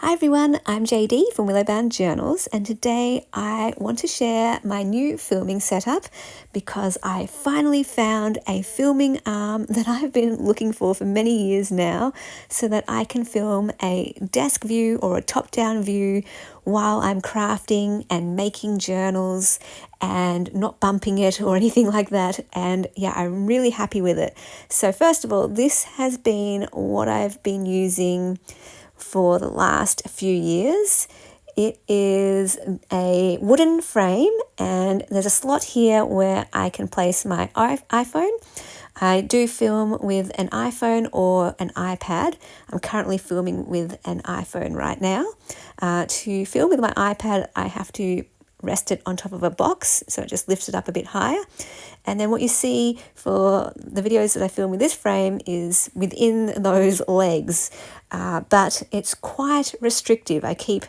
Hi everyone, I'm JD from Willowbound Journals, and today I want to share my new filming setup because I finally found a filming arm that I've been looking for many years now, so that I can film a desk view or a top-down view while I'm crafting and making journals and not bumping it or anything like that. And yeah, I'm really happy with it. So first of all, this has been what I've been using for the last few years. It is a wooden frame, and there's a slot here where I can place my iPhone. I do film with an iPhone or an iPad. I'm currently filming with an iPhone right now. To film with my iPad, I have to rest it on top of a box, so it just lifts it up a bit higher. And then what you see for the videos that I film with this frame is within those legs, but it's quite restrictive. I keep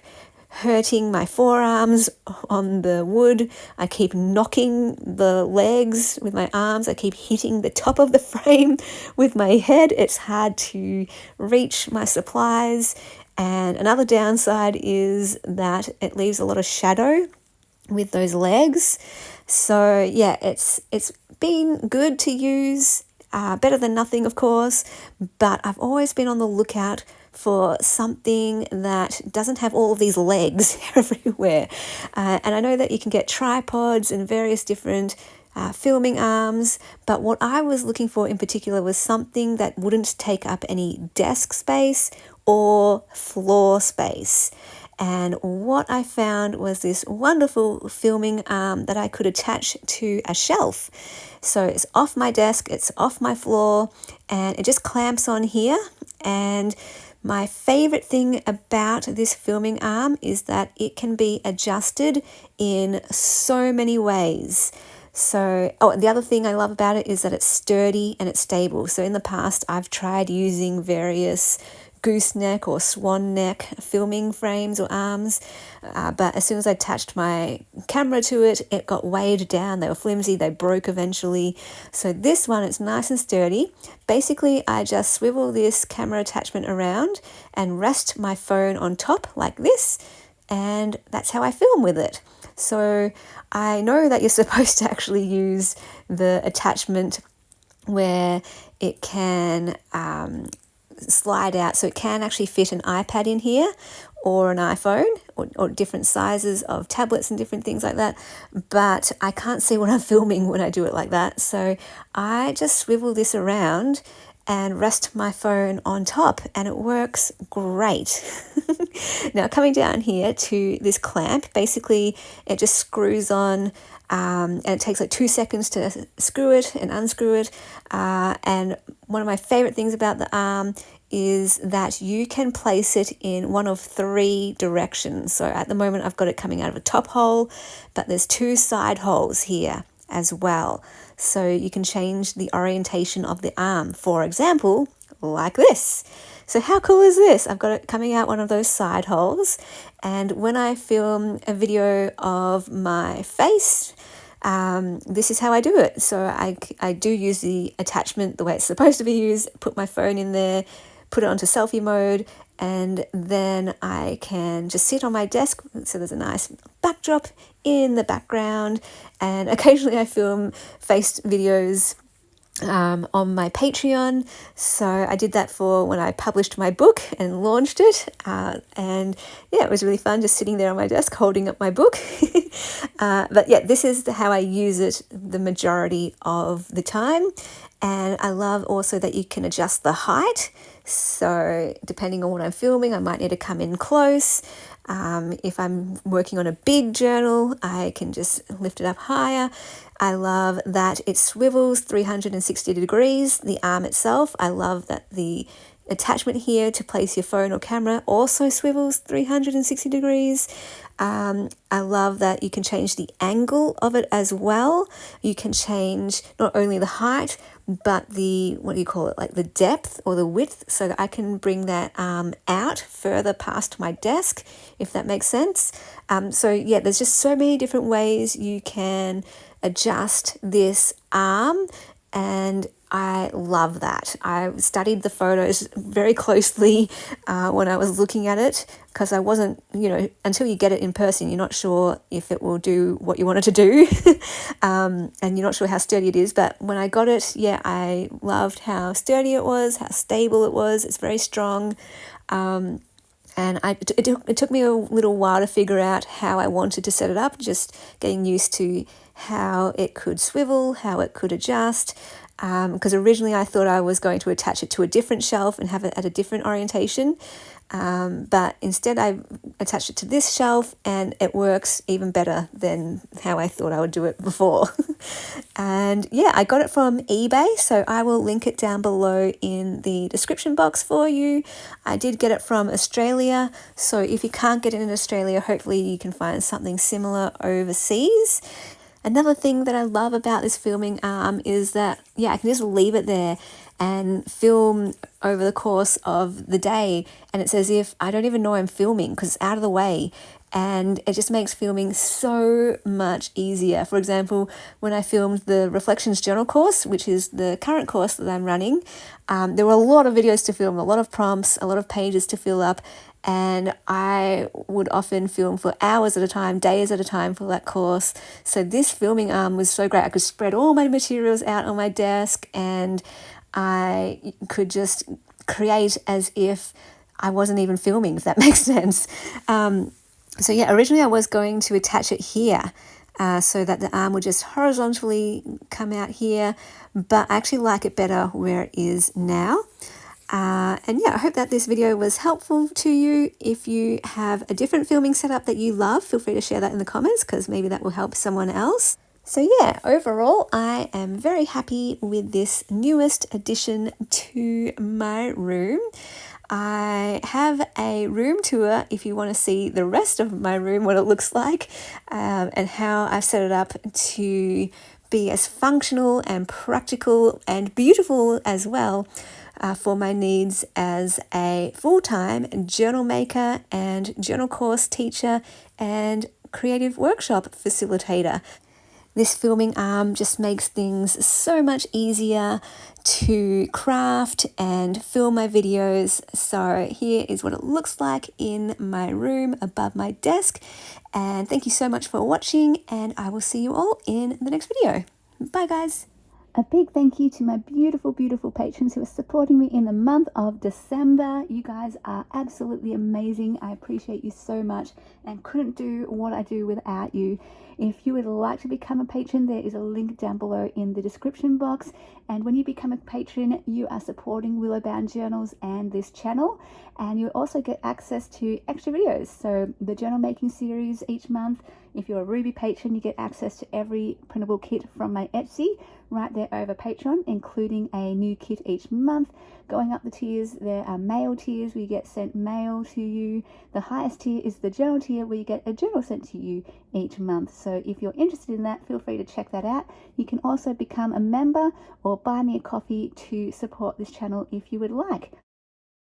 hurting my forearms on the wood. I keep knocking the legs with my arms. I keep hitting the top of the frame with my head. It's hard to reach my supplies. And another downside is that it leaves a lot of shadow with those legs. So yeah, it's been good to use, better than nothing, of course, but I've always been on the lookout for something that doesn't have all of these legs everywhere. And I know that you can get tripods and various different filming arms, but what I was looking for in particular was something that wouldn't take up any desk space or floor space. And what I found was this wonderful filming arm that I could attach to a shelf. So it's off my desk, it's off my floor, and it just clamps on here. And my favorite thing about this filming arm is that it can be adjusted in so many ways. So, the other thing I love about it is that it's sturdy and it's stable. So in the past, I've tried using various gooseneck or swan neck filming frames or arms, but as soon as I attached my camera to it, it got weighed down. They were flimsy, they broke eventually. So this one, it's nice and sturdy. Basically, I just swivel this camera attachment around and rest my phone on top like this, and that's how I film with it. So I know that you're supposed to actually use the attachment where it can slide out, so it can actually fit an iPad in here or an iPhone or different sizes of tablets and different things like that, but I can't see what I'm filming when I do it like that. So I just swivel this around and rest my phone on top, and it works great. Now, coming down here to this clamp, basically it just screws on, and it takes like 2 seconds to screw it and unscrew it. And one of my favorite things about the arm is that you can place it in one of 3 directions. So at the moment I've got it coming out of a top hole, but there's 2 side holes here as well. So you can change the orientation of the arm, for example, like this. So how cool is this? I've got it coming out one of those side holes, and when I film a video of my face, this is how I do it. So I do use the attachment the way it's supposed to be used, put my phone in there, put it onto selfie mode, and then I can just sit on my desk. So there's a nice backdrop in the background, and occasionally I film face videos on my Patreon. So I did that for when I published my book and launched it, and yeah, it was really fun just sitting there on my desk holding up my book. But yeah, this is how I use it the majority of the time. And I love also that you can adjust the height. So depending on what I'm filming, I might need to come in close. If I'm working on a big journal, I can just lift it up higher. I love that it swivels 360 degrees, the arm itself. I love that the attachment here to place your phone or camera also swivels 360 degrees. I love that you can change the angle of it as well. You can change not only the height, but the, what do you call it, like the depth or the width, so that I can bring that arm out further past my desk, if that makes sense. So yeah, there's just so many different ways you can adjust this arm, and I love that. I studied the photos very closely when I was looking at it, because I wasn't, until you get it in person, you're not sure if it will do what you want it to do. And you're not sure how sturdy it is. But when I got it, yeah, I loved how sturdy it was, how stable it was. It's very strong. And it took me a little while to figure out how I wanted to set it up, just getting used to how it could swivel, how it could adjust. Because originally I thought I was going to attach it to a different shelf and have it at a different orientation. But instead I attached it to this shelf, and it works even better than how I thought I would do it before. And yeah, I got it from eBay, so I will link it down below in the description box for you. I did get it from Australia, so if you can't get it in Australia, hopefully you can find something similar overseas. Another thing that I love about this filming arm is that, yeah, I can just leave it there and film over the course of the day, and it's as if I don't even know I'm filming because it's out of the way, and it just makes filming so much easier. For example, when I filmed the Reflections Journal course, which is the current course that I'm running, there were a lot of videos to film, a lot of prompts, a lot of pages to fill up, and I would often film for hours at a time, days at a time for that course. So this filming arm was so great. I could spread all my materials out on my desk, and I could just create as if I wasn't even filming, if that makes sense. So yeah, originally I was going to attach it here, so that the arm would just horizontally come out here, but I actually like it better where it is now. And yeah, I hope that this video was helpful to you. If you have a different filming setup that you love, feel free to share that in the comments, because maybe that will help someone else. So yeah, overall, I am very happy with this newest addition to my room. I have a room tour if you want to see the rest of my room, what it looks like, and how I've set it up to be as functional and practical and beautiful as well for my needs as a full-time journal maker and journal course teacher and creative workshop facilitator. This filming arm just makes things so much easier to craft and film my videos. So here is what it looks like in my room above my desk. And thank you so much for watching, and I will see you all in the next video. Bye guys. A big thank you to my beautiful, beautiful patrons who are supporting me in the month of December. You guys are absolutely amazing. I appreciate you so much and couldn't do what I do without you. If you would like to become a patron, there is a link down below in the description box. And when you become a patron, you are supporting Willowbound Journals and this channel. And you also get access to extra videos. So the journal making series each month. If you're a Ruby patron, you get access to every printable kit from my Etsy right there over Patreon, including a new kit each month. Going up the tiers, there are mail tiers where you get sent mail to you. The highest tier is the journal tier, where you get a journal sent to you each month. So if you're interested in that, feel free to check that out. You can also become a member or buy me a coffee to support this channel if you would like.